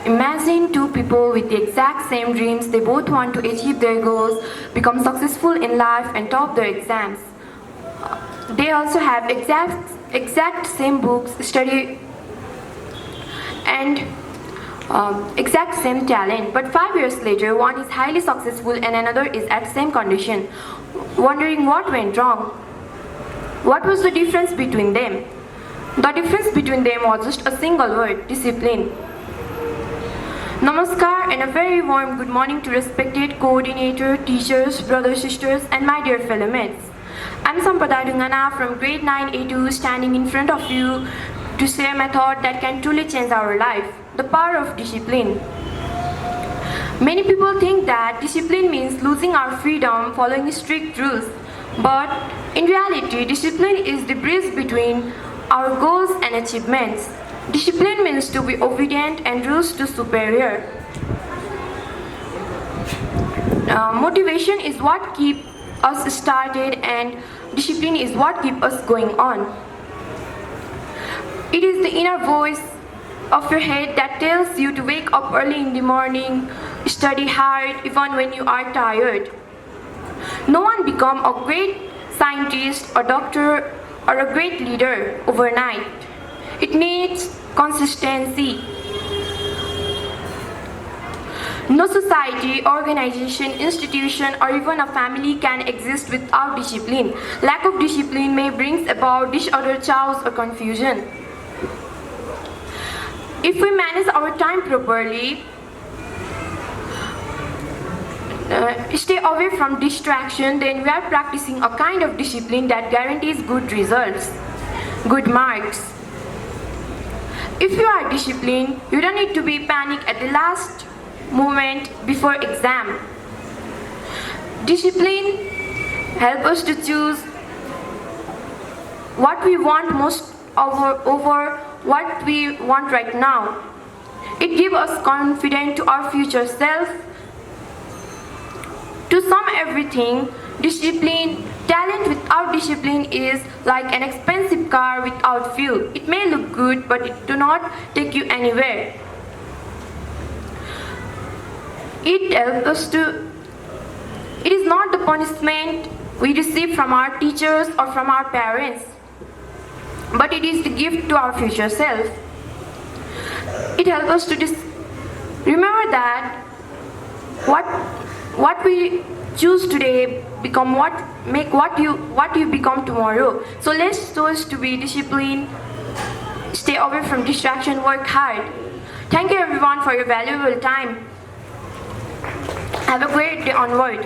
Imagine two people with the exact same dreams. They both want to achieve their goals, become successful in life, and top their exams. They also have exact same books, study, and exact same talent. But 5 years later, one is highly successful and another is at same condition. Wondering what went wrong. What was the difference between them? The difference between them was just a single word: discipline. Namaskar and a very warm good morning to respected coordinator, teachers, brothers, sisters, and my dear fellow mates. I'm Sampadha Dhungana from grade 9A2, standing in front of you to share my thought that can truly change our life: the power of discipline. Many people think that discipline means losing our freedom, following strict rules. But in reality, discipline is the bridge between our goals and achievements. Discipline means to be obedient and rules to superior. Motivation is what keeps us started and discipline is what keeps us going on. It is the inner voice of your head that tells you to wake up early in the morning, study hard even when you are tired. No one becomes a great scientist, a doctor, or a great leader overnight. It needs consistency. No society, organization, institution, or even a family can exist without discipline. Lack of discipline may bring about disorder, chaos, or confusion. If we manage our time properly, stay away from distraction, then we are practicing a kind of discipline that guarantees good results, good marks. If you are disciplined, you don't need to be panicked at the last moment before exam. Discipline helps us to choose what we want most over what we want right now. It gives us confidence to our future self. To sum everything, talent without discipline is like an expensive car without fuel. It may look good, but it do not take you anywhere. It helps us to. It is not the punishment we receive from our teachers or from our parents, but it is the gift to our future self. It helps us to remember that what we choose today make what you become tomorrow. So let's choose to be disciplined, stay away from distraction, work hard. Thank you everyone for your valuable time. Have a great day onward.